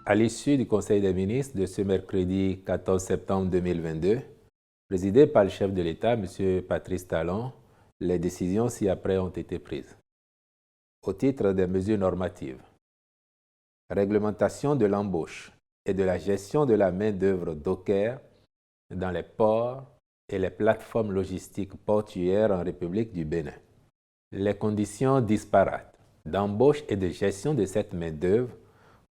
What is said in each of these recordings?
À l'issue du Conseil des ministres de ce mercredi 14 septembre 2022, présidé par le chef de l'État, M. Patrice Talon, les décisions ci-après ont été prises. Au titre des mesures normatives, réglementation de l'embauche et de la gestion de la main-d'œuvre docker dans les ports et les plateformes logistiques portuaires en République du Bénin. Les conditions disparates d'embauche et de gestion de cette main-d'œuvre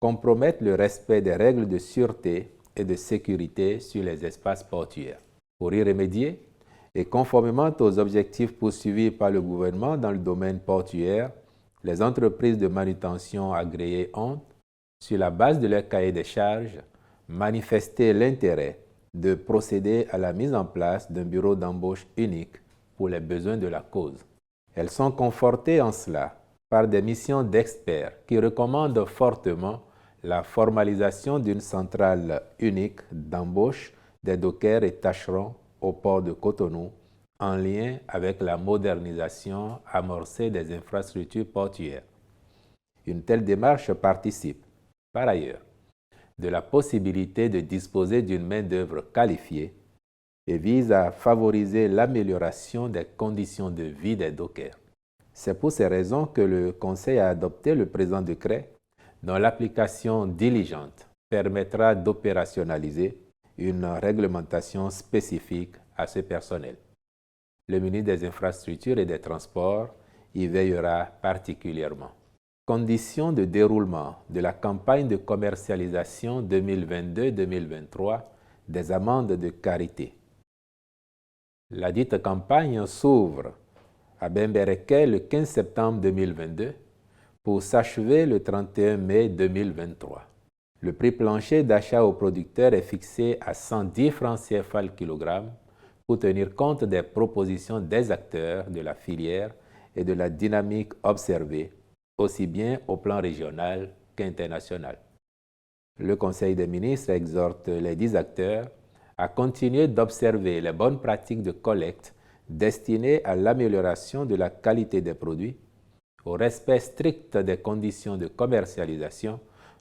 compromettent le respect des règles de sûreté et de sécurité sur les espaces portuaires. Pour y remédier, et conformément aux objectifs poursuivis par le gouvernement dans le domaine portuaire, les entreprises de manutention agréées ont, sur la base de leur cahier des charges, manifesté l'intérêt de procéder à la mise en place d'un bureau d'embauche unique pour les besoins de la cause. Elles sont confortées en cela par des missions d'experts qui recommandent fortement la formalisation d'une centrale unique d'embauche des dockers et tâcherons au port de Cotonou en lien avec la modernisation amorcée des infrastructures portuaires. Une telle démarche participe, par ailleurs, de la possibilité de disposer d'une main-d'œuvre qualifiée et vise à favoriser l'amélioration des conditions de vie des dockers. C'est pour ces raisons que le Conseil a adopté le présent décret dont l'application diligente permettra d'opérationnaliser une réglementation spécifique à ce personnel. Le ministre des Infrastructures et des Transports y veillera particulièrement. Conditions de déroulement de la campagne de commercialisation 2022-2023 des amendes de karité. La dite campagne s'ouvre à Bembereke le 15 septembre 2022 pour s'achever le 31 mai 2023. Le prix plancher d'achat aux producteurs est fixé à 110 francs CFA le kilogramme pour tenir compte des propositions des acteurs de la filière et de la dynamique observée, aussi bien au plan régional qu'international. Le Conseil des ministres exhorte les 10 acteurs à continuer d'observer les bonnes pratiques de collecte destinées à l'amélioration de la qualité des produits, au respect strict des conditions de commercialisation,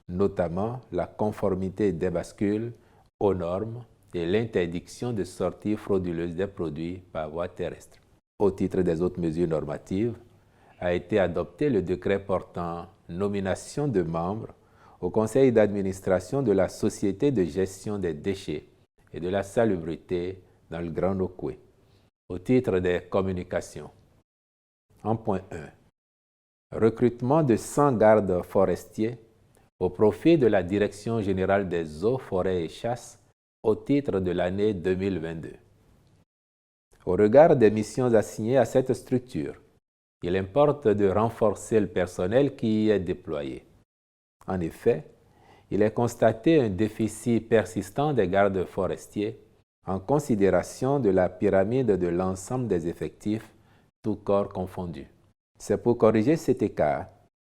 notamment la conformité des bascules aux normes et l'interdiction de sortie frauduleuse des produits par voie terrestre. Au titre des autres mesures normatives, a été adopté le décret portant nomination de membres au conseil d'administration de la Société de gestion des déchets et de la salubrité dans le Grand Nokoué. Au titre des communications, en point 1, recrutement de 100 gardes forestiers au profit de la Direction générale des eaux, forêts et chasses au titre de l'année 2022. Au regard des missions assignées à cette structure, il importe de renforcer le personnel qui y est déployé. En effet, il est constaté un déficit persistant des gardes forestiers en considération de la pyramide de l'ensemble des effectifs, tous corps confondus. C'est pour corriger cet écart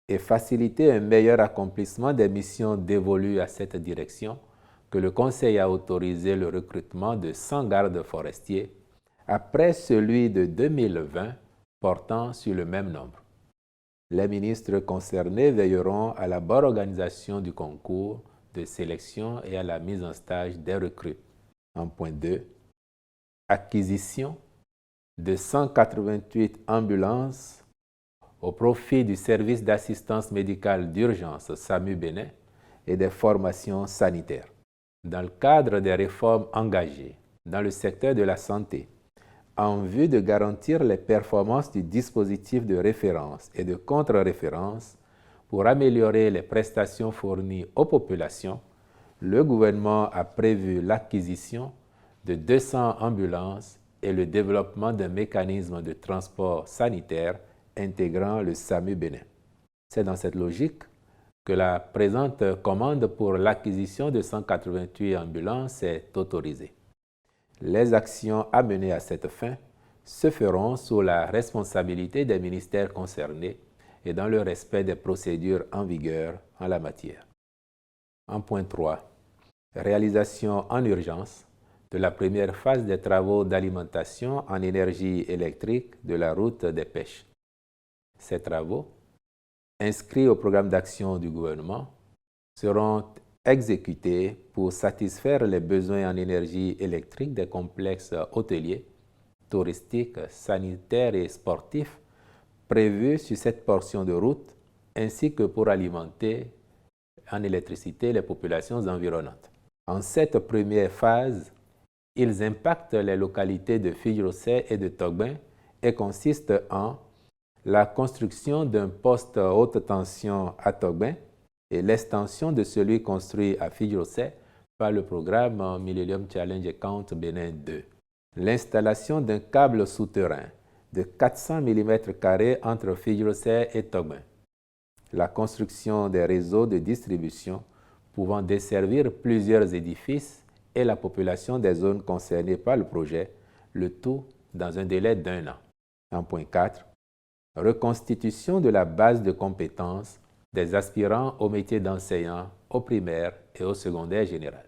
et faciliter un meilleur accomplissement des missions dévolues à cette direction que le Conseil a autorisé le recrutement de 100 gardes forestiers après celui de 2020 portant sur le même nombre. Les ministres concernés veilleront à la bonne organisation du concours de sélection et à la mise en stage des recrues. En point 2, acquisition de 188 ambulances au profit du service d'assistance médicale d'urgence SAMU Bénin et des formations sanitaires. Dans le cadre des réformes engagées dans le secteur de la santé, en vue de garantir les performances du dispositif de référence et de contre-référence pour améliorer les prestations fournies aux populations, le gouvernement a prévu l'acquisition de 200 ambulances et le développement d'un mécanisme de transport sanitaire intégrant le SAMU Bénin. C'est dans cette logique que la présente commande pour l'acquisition de 188 ambulances est autorisée. Les actions à mener à cette fin se feront sous la responsabilité des ministères concernés et dans le respect des procédures en vigueur en la matière. En point 3, réalisation en urgence de la première phase des travaux d'alimentation en énergie électrique de la route des pêches. Ces travaux, inscrits au programme d'action du gouvernement, seront exécutés pour satisfaire les besoins en énergie électrique des complexes hôteliers, touristiques, sanitaires et sportifs prévus sur cette portion de route, ainsi que pour alimenter en électricité les populations environnantes. En cette première phase, ils impactent les localités de Fidjrosset et de Togbin et consistent en la construction d'un poste haute tension à Togbin et l'extension de celui construit à Fidjrosset par le programme Millennium Challenge Account Bénin 2. L'installation d'un câble souterrain de 400 mm² entre Fidjrosset et Togbin. La construction des réseaux de distribution pouvant desservir plusieurs édifices et la population des zones concernées par le projet, le tout dans un délai d'1 an. En point 4, reconstitution de la base de compétences des aspirants au métier d'enseignant au primaire et au secondaire général.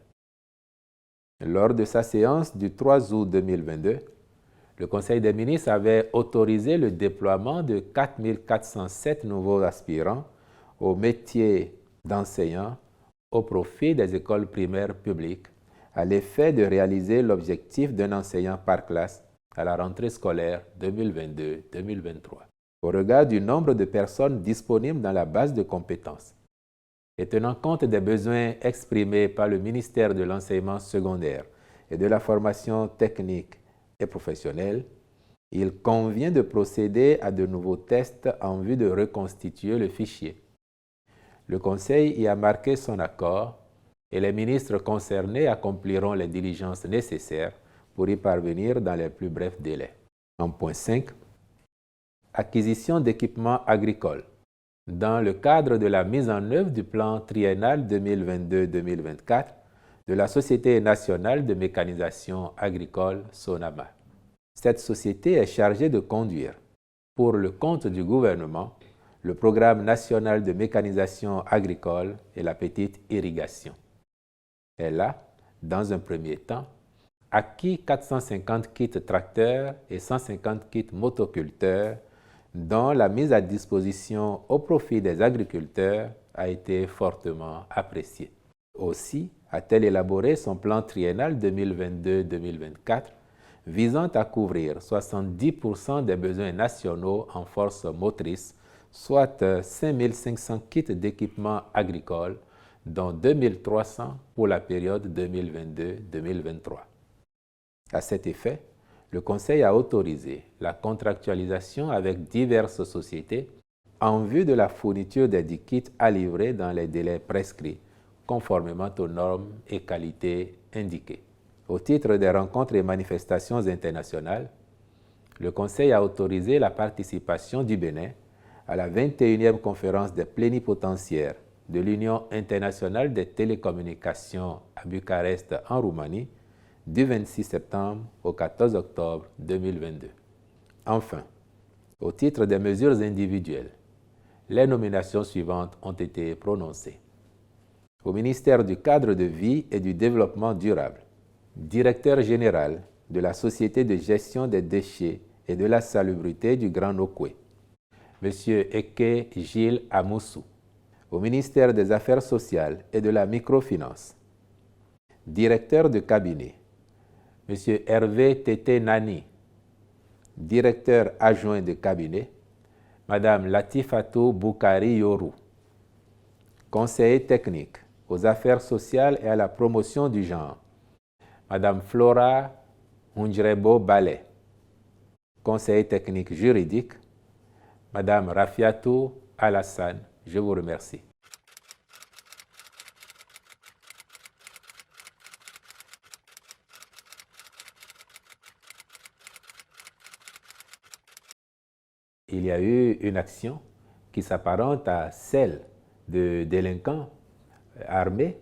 Lors de sa séance du 3 août 2022, le Conseil des ministres avait autorisé le déploiement de 4 407 nouveaux aspirants au métier d'enseignant au profit des écoles primaires publiques à l'effet de réaliser l'objectif d'un enseignant par classe à la rentrée scolaire 2022-2023. Au regard du nombre de personnes disponibles dans la base de compétences et tenant compte des besoins exprimés par le ministère de l'enseignement secondaire et de la formation technique et professionnelle, il convient de procéder à de nouveaux tests en vue de reconstituer le fichier. Le Conseil y a marqué son accord et les ministres concernés accompliront les diligences nécessaires pour y parvenir dans les plus brefs délais. En point 5, acquisition d'équipements agricoles. Dans le cadre de la mise en œuvre du plan triennal 2022-2024 de la Société nationale de mécanisation agricole SONAMA. Cette société est chargée de conduire, pour le compte du gouvernement, le programme national de mécanisation agricole et la petite irrigation. Elle a, dans un premier temps, acquis 450 kits tracteurs et 150 kits motoculteurs dont la mise à disposition au profit des agriculteurs a été fortement appréciée. Aussi a-t-elle élaboré son plan triennal 2022-2024 visant à couvrir 70% des besoins nationaux en force motrice, soit 5 500 kits d'équipements agricoles, dont 2 300 pour la période 2022-2023. À cet effet, le Conseil a autorisé la contractualisation avec diverses sociétés en vue de la fourniture des dits kits à livrer dans les délais prescrits, conformément aux normes et qualités indiquées. Au titre des rencontres et manifestations internationales, le Conseil a autorisé la participation du Bénin à la 21e conférence des plénipotentiaires de l'Union internationale des télécommunications à Bucarest, en Roumanie, du 26 septembre au 14 octobre 2022. Enfin, au titre des mesures individuelles, les nominations suivantes ont été prononcées. Au ministère du Cadre de vie et du Développement durable, directeur général de la Société de gestion des déchets et de la salubrité du Grand Nokoué, M. Eke Gilles Amoussou. Au ministère des Affaires sociales et de la microfinance, directeur de cabinet, M. Hervé Tété Nani, directeur adjoint de cabinet, Mme Latifatou Boukari Yorou, conseiller technique aux affaires sociales et à la promotion du genre, Mme Flora Hunjrebo Balé, conseiller technique juridique, Mme Rafiatou Alassane. Je vous remercie. Il y a eu une action qui s'apparente à celle de délinquants armés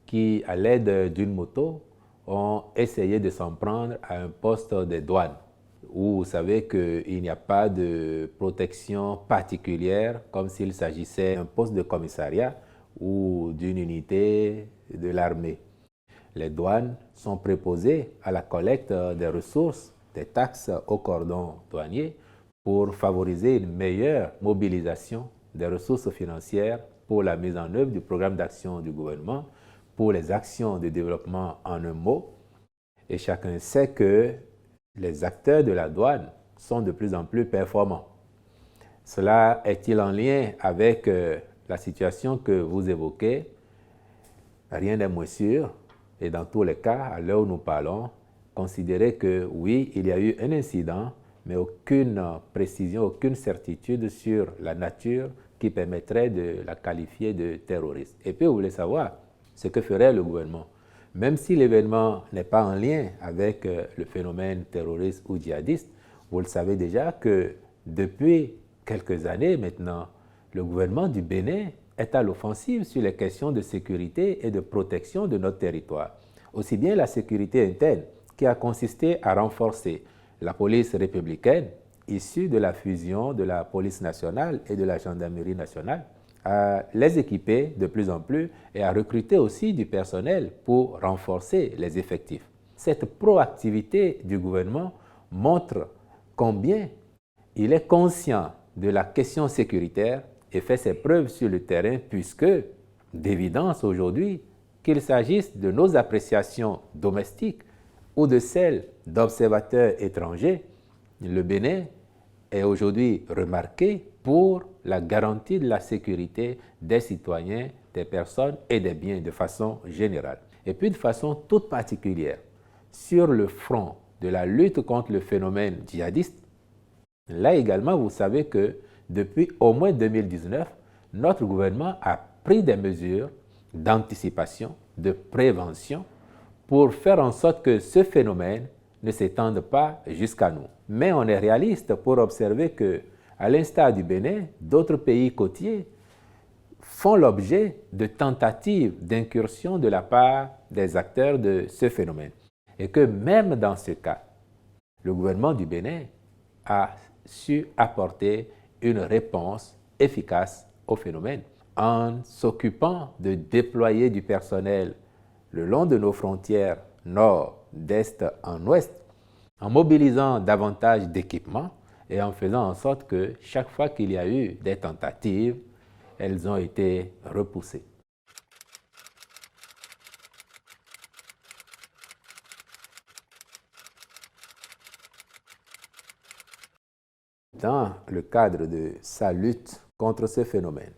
qui, à l'aide d'une moto, ont essayé de s'en prendre à un poste de douane, où vous savez qu'il n'y a pas de protection particulière, comme s'il s'agissait d'un poste de commissariat ou d'une unité de l'armée. Les douanes sont préposées à la collecte des ressources, des taxes au cordon douanier, pour favoriser une meilleure mobilisation des ressources financières pour la mise en œuvre du programme d'action du gouvernement pour les actions de développement en un mot. Et chacun sait que les acteurs de la douane sont de plus en plus performants. Cela est-il en lien avec la situation que vous évoquez? Rien n'est moins sûr. Et dans tous les cas, à l'heure où nous parlons, considérez que oui, il y a eu un incident, mais aucune précision, aucune certitude sur la nature qui permettrait de la qualifier de terroriste. Et puis, vous voulez savoir ce que ferait le gouvernement. Même si l'événement n'est pas en lien avec le phénomène terroriste ou djihadiste, vous le savez déjà que depuis quelques années maintenant, le gouvernement du Bénin est à l'offensive sur les questions de sécurité et de protection de notre territoire. Aussi bien la sécurité interne, qui a consisté à renforcer la police républicaine, issue de la fusion de la police nationale et de la gendarmerie nationale, à les équiper de plus en plus et à recruter aussi du personnel pour renforcer les effectifs. Cette proactivité du gouvernement montre combien il est conscient de la question sécuritaire et fait ses preuves sur le terrain puisque, d'évidence aujourd'hui, qu'il s'agisse de nos appréciations domestiques ou de celles d'observateurs étrangers, le Bénin est aujourd'hui remarqué pour la garantie de la sécurité des citoyens, des personnes et des biens de façon générale. Et puis de façon toute particulière, sur le front de la lutte contre le phénomène djihadiste, là également, vous savez que depuis au moins 2019, notre gouvernement a pris des mesures d'anticipation, de prévention, pour faire en sorte que ce phénomène ne s'étende pas jusqu'à nous. Mais on est réaliste pour observer que, à l'instar du Bénin, d'autres pays côtiers font l'objet de tentatives d'incursion de la part des acteurs de ce phénomène. Et que même dans ce cas, le gouvernement du Bénin a su apporter une réponse efficace au phénomène en s'occupant de déployer du personnel le long de nos frontières nord, d'est en ouest, en mobilisant davantage d'équipements et en faisant en sorte que chaque fois qu'il y a eu des tentatives, elles ont été repoussées. Dans le cadre de sa lutte contre ce phénomène,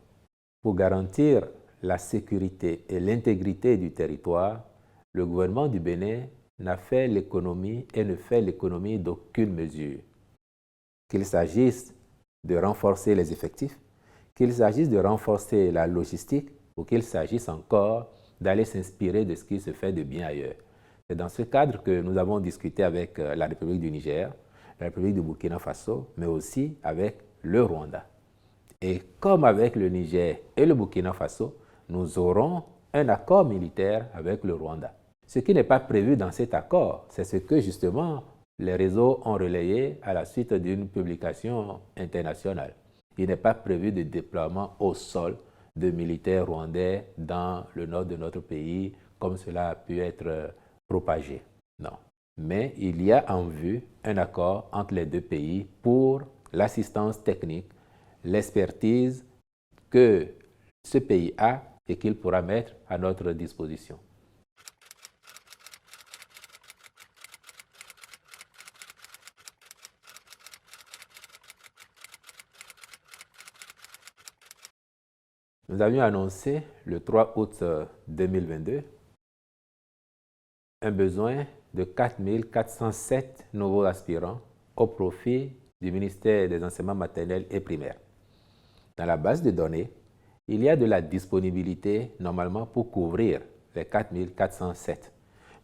pour garantir la sécurité et l'intégrité du territoire, le gouvernement du Bénin n'a fait l'économie et ne fait l'économie d'aucune mesure. Qu'il s'agisse de renforcer les effectifs, qu'il s'agisse de renforcer la logistique ou qu'il s'agisse encore d'aller s'inspirer de ce qui se fait de bien ailleurs. C'est dans ce cadre que nous avons discuté avec la République du Niger, la République du Burkina Faso, mais aussi avec le Rwanda. Et comme avec le Niger et le Burkina Faso, nous aurons un accord militaire avec le Rwanda. Ce qui n'est pas prévu dans cet accord, c'est ce que justement les réseaux ont relayé à la suite d'une publication internationale. Il n'est pas prévu de déploiement au sol de militaires rwandais dans le nord de notre pays, comme cela a pu être propagé. Non. Mais il y a en vue un accord entre les deux pays pour l'assistance technique, l'expertise que ce pays a et qu'il pourra mettre à notre disposition. Nous avions annoncé le 3 août 2022 un besoin de 4 407 nouveaux aspirants au profit du ministère des Enseignements maternels et primaires. Dans la base de données, il y a de la disponibilité normalement pour couvrir les 4 407.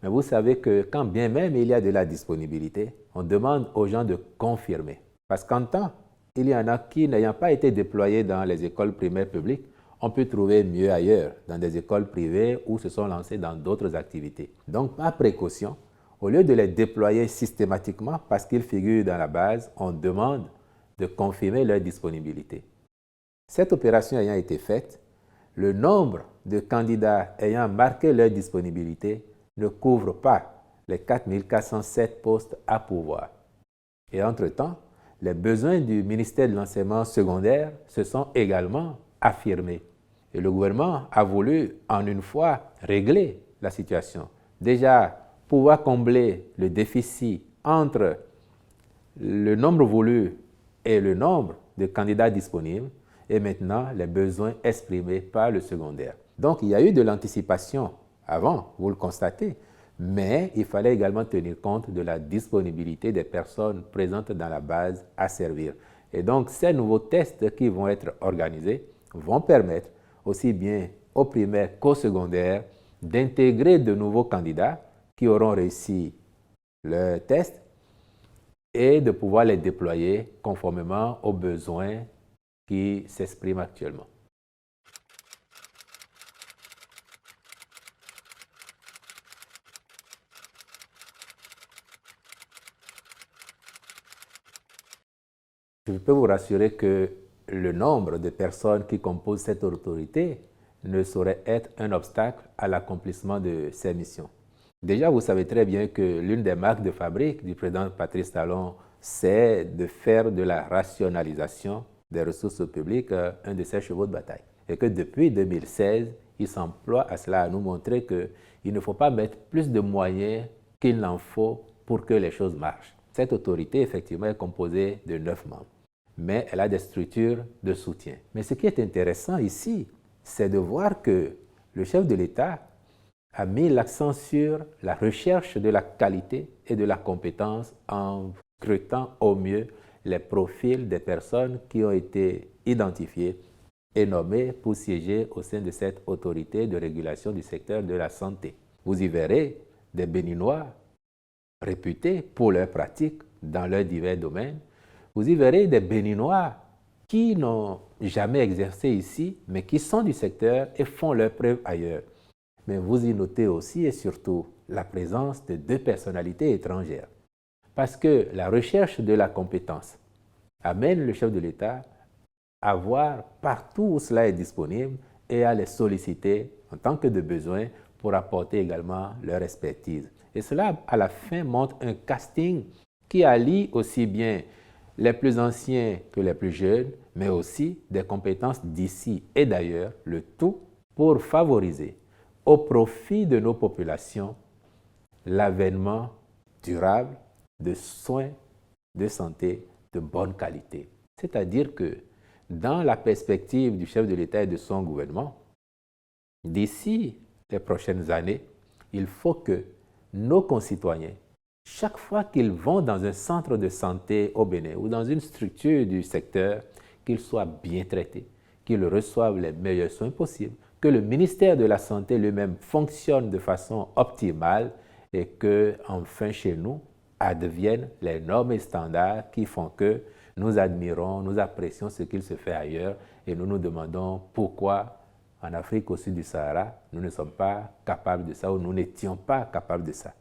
Mais vous savez que quand bien même il y a de la disponibilité, on demande aux gens de confirmer. Parce qu'en temps, il y en a qui, n'ayant pas été déployés dans les écoles primaires publiques, on peut trouver mieux ailleurs, dans des écoles privées ou se sont lancés dans d'autres activités. Donc, par précaution, au lieu de les déployer systématiquement parce qu'ils figurent dans la base, on demande de confirmer leur disponibilité. Cette opération ayant été faite, le nombre de candidats ayant marqué leur disponibilité ne couvre pas les 4 407 postes à pourvoir. Et entre-temps, les besoins du ministère de l'enseignement secondaire se sont également affirmés. Et le gouvernement a voulu en une fois régler la situation. Déjà, pouvoir combler le déficit entre le nombre voulu et le nombre de candidats disponibles et maintenant les besoins exprimés par le secondaire. Donc, il y a eu de l'anticipation avant, vous le constatez, mais il fallait également tenir compte de la disponibilité des personnes présentes dans la base à servir. Et donc, ces nouveaux tests qui vont être organisés vont permettre aussi bien au primaire qu'au secondaire d'intégrer de nouveaux candidats qui auront réussi le test et de pouvoir les déployer conformément aux besoins qui s'expriment actuellement. Je peux vous rassurer que le nombre de personnes qui composent cette autorité ne saurait être un obstacle à l'accomplissement de ces missions. Déjà, vous savez très bien que l'une des marques de fabrique du président Patrice Talon, c'est de faire de la rationalisation des ressources publiques un de ses chevaux de bataille. Et que depuis 2016, il s'emploie à cela, à nous montrer qu'il ne faut pas mettre plus de moyens qu'il n'en faut pour que les choses marchent. Cette autorité, effectivement, est composée de 9 membres, mais elle a des structures de soutien. Mais ce qui est intéressant ici, c'est de voir que le chef de l'État a mis l'accent sur la recherche de la qualité et de la compétence en scrutant au mieux les profils des personnes qui ont été identifiées et nommées pour siéger au sein de cette autorité de régulation du secteur de la santé. Vous y verrez des Béninois réputés pour leurs pratiques dans leurs divers domaines. Vous y verrez des Béninois qui n'ont jamais exercé ici, mais qui sont du secteur et font leurs preuves ailleurs. Mais vous y notez aussi et surtout la présence de 2 personnalités étrangères. Parce que la recherche de la compétence amène le chef de l'État à voir partout où cela est disponible et à les solliciter en tant que de besoin pour apporter également leur expertise. Et cela, à la fin, montre un casting qui allie aussi bien les plus anciens que les plus jeunes, mais aussi des compétences d'ici et d'ailleurs, le tout pour favoriser au profit de nos populations l'avènement durable de soins de santé de bonne qualité. C'est-à-dire que dans la perspective du chef de l'État et de son gouvernement, d'ici les prochaines années, il faut que nos concitoyens, chaque fois qu'ils vont dans un centre de santé au Bénin ou dans une structure du secteur, qu'ils soient bien traités, qu'ils reçoivent les meilleurs soins possibles, que le ministère de la Santé lui-même fonctionne de façon optimale et que, enfin, chez nous, adviennent les normes et standards qui font que nous admirons, nous apprécions ce qu'il se fait ailleurs et nous nous demandons pourquoi en Afrique au sud du Sahara, nous ne sommes pas capables de ça ou nous n'étions pas capables de ça.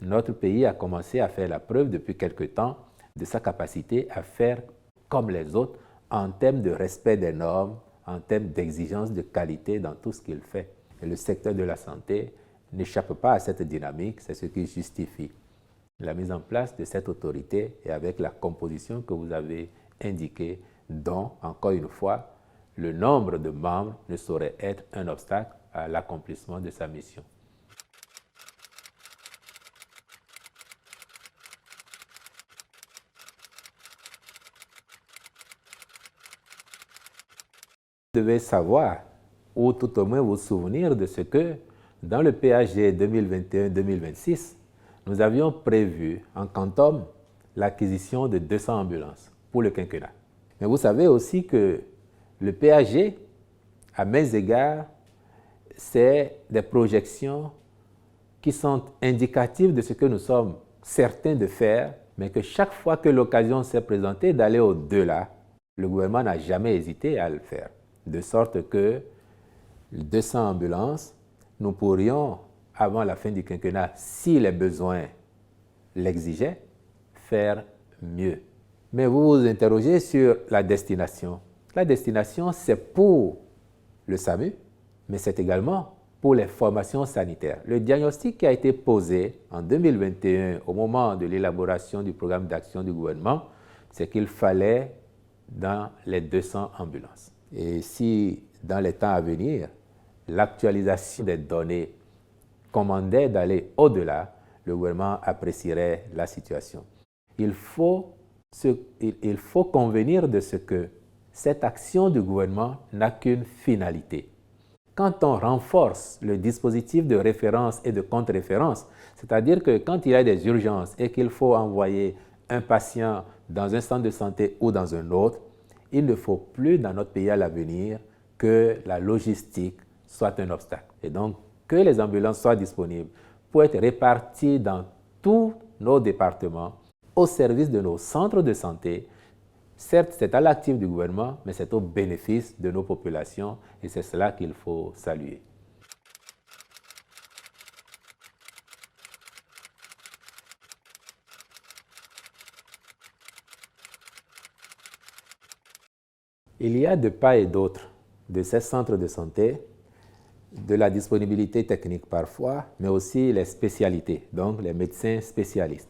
Notre pays a commencé à faire la preuve depuis quelque temps de sa capacité à faire comme les autres en termes de respect des normes, en termes d'exigence de qualité dans tout ce qu'il fait. Et le secteur de la santé n'échappe pas à cette dynamique, c'est ce qui justifie la mise en place de cette autorité et avec la composition que vous avez indiquée, dont, encore une fois, le nombre de membres ne saurait être un obstacle à l'accomplissement de sa mission. Vous devez savoir, ou tout au moins vous souvenir de ce que, dans le PAG 2021-2026, nous avions prévu en quantum l'acquisition de 200 ambulances pour le quinquennat. Mais vous savez aussi que le PAG, à maints égards, c'est des projections qui sont indicatives de ce que nous sommes certains de faire, mais que chaque fois que l'occasion s'est présentée d'aller au-delà, le gouvernement n'a jamais hésité à le faire. De sorte que 200 ambulances, nous pourrions, avant la fin du quinquennat, si les besoins l'exigeaient, faire mieux. Mais vous vous interrogez sur la destination. La destination, c'est pour le SAMU, mais c'est également pour les formations sanitaires. Le diagnostic qui a été posé en 2021 au moment de l'élaboration du programme d'action du gouvernement, c'est qu'il fallait dans les 200 ambulances. Et si, dans les temps à venir, l'actualisation des données commandait d'aller au-delà, le gouvernement apprécierait la situation. Il faut convenir de ce que cette action du gouvernement n'a qu'une finalité. Quand on renforce le dispositif de référence et de contre-référence, c'est-à-dire que quand il y a des urgences et qu'il faut envoyer un patient dans un centre de santé ou dans un autre, il ne faut plus dans notre pays à l'avenir que la logistique soit un obstacle. Et donc, que les ambulances soient disponibles pour être réparties dans tous nos départements au service de nos centres de santé. Certes, c'est à l'actif du gouvernement, mais c'est au bénéfice de nos populations et c'est cela qu'il faut saluer. Il y a de part et d'autre de ces centres de santé de la disponibilité technique parfois, mais aussi les spécialités, donc les médecins spécialistes,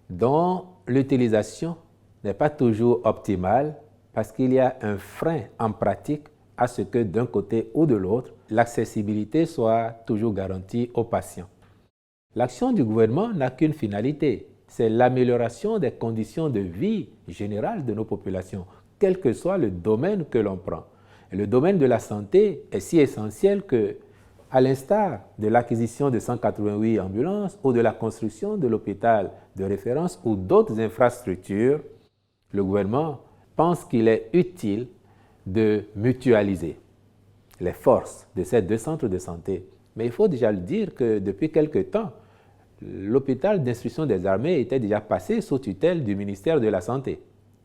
dont l'utilisation n'est pas toujours optimale parce qu'il y a un frein en pratique à ce que d'un côté ou de l'autre, l'accessibilité soit toujours garantie aux patients. L'action du gouvernement n'a qu'une finalité, c'est l'amélioration des conditions de vie générales de nos populations, quel que soit le domaine que l'on prend. Et le domaine de la santé est si essentiel que, à l'instar de l'acquisition de 188 ambulances ou de la construction de l'hôpital de référence ou d'autres infrastructures, le gouvernement pense qu'il est utile de mutualiser les forces de ces deux centres de santé. Mais il faut déjà le dire que depuis quelque temps, l'hôpital d'instruction des armées était déjà passé sous tutelle du ministère de la Santé.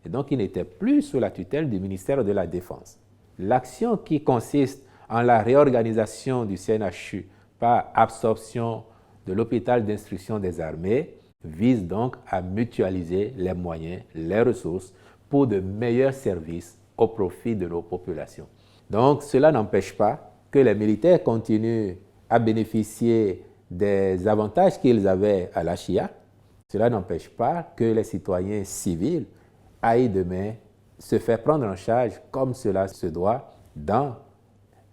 Et donc, il n'était plus sous la tutelle du ministère de la Défense. L'action qui consiste en la réorganisation du CNHU par absorption de l'hôpital d'instruction des armées vise donc à mutualiser les moyens, les ressources pour de meilleurs services au profit de nos populations. Donc, cela n'empêche pas que les militaires continuent à bénéficier des avantages qu'ils avaient à la CIA. Cela n'empêche pas que les citoyens civils aillent demain se faire prendre en charge comme cela se doit dans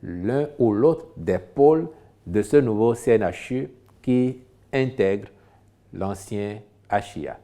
l'un ou l'autre des pôles de ce nouveau CNHU qui intègre l'ancien HIA.